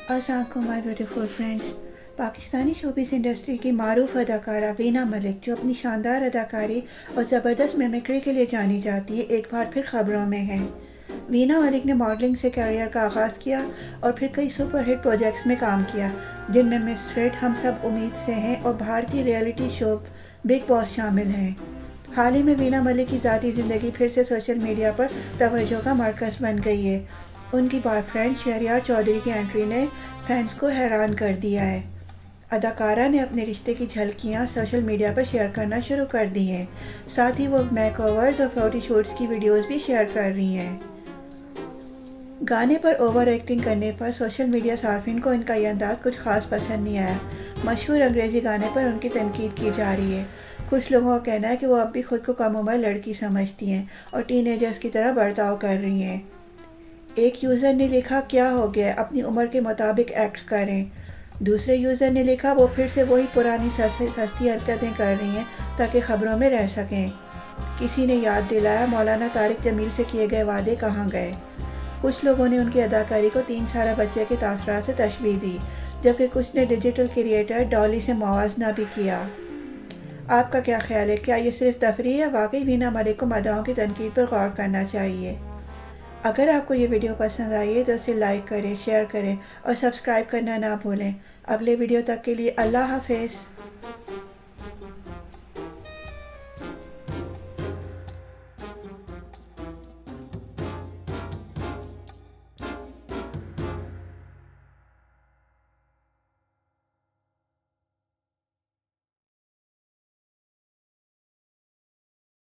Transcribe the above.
अस्सलाम my beautiful friends. Pakistani showbiz industry की मारूफ अदाकारा वीना मलिक, जो अपनी शानदार अदाकारी और ज़बरदस्त मिमिक्री के लिए जानी जाती है, एक बार फिर ख़बरों में है। वीना मलिक ने मॉडलिंग से करियर का आगाज़ किया और फिर कई सुपरहिट प्रोजेक्ट्स में काम किया, जिनमें मिस फिट, हम सब उम्मीद से हैं और भारतीय रियलिटी शो बिग बॉस शामिल हैं। हाल ही में वीना मलिक की ज़ाती ज़िंदगी फिर से सोशल मीडिया पर तवज्जो का मरकज़ बन गई है। उनकी बॉयफ्रेंड शहरियार चौधरी की एंट्री ने फैंस को हैरान कर दिया है। अदाकारा ने अपने रिश्ते की झलकियां सोशल मीडिया पर शेयर करना शुरू कर दी हैं। साथ ही वो मेकओवर्स और फोटोशूट्स की वीडियोस भी शेयर कर रही हैं। गाने पर ओवर एक्टिंग करने पर सोशल मीडिया सार्फिन को इनका यह अंदाज कुछ खास पसंद नहीं आया। मशहूर अंग्रेज़ी गाने पर उनकी तनकीद की जा रही है। कुछ लोगों का कहना है कि वो अब भी खुद को कम उम्र लड़की समझती हैं और टीनेजर्स की तरह बर्ताव कर रही हैं। एक यूज़र ने लिखा, क्या हो गया, अपनी उम्र के मुताबिक एक्ट करें। दूसरे यूज़र ने लिखा, वो फिर से वही पुरानी सस्ती हरकतें कर रही हैं ताकि ख़बरों में रह सकें। किसी ने याद दिलाया, मौलाना तारिक जमील से किए गए वादे कहाँ गए। कुछ लोगों ने उनकी अदाकारी को 3 साल बच्चे के तासुरात से तशबीह दी, जबकि कुछ ने डिजिटल क्रिएटर डॉली से मुआवजा भी किया। आपका क्या ख्याल है, क्या ये सिर्फ तफरीह है? वाकई वीना मलिक को मदाहों की तनकीद पर गौर करना चाहिए। अगर आपको ये वीडियो पसंद आई है तो इसे लाइक करें, शेयर करें और सब्सक्राइब करना ना भूलें। अगले वीडियो तक के लिए अल्लाह हाफ़िज़।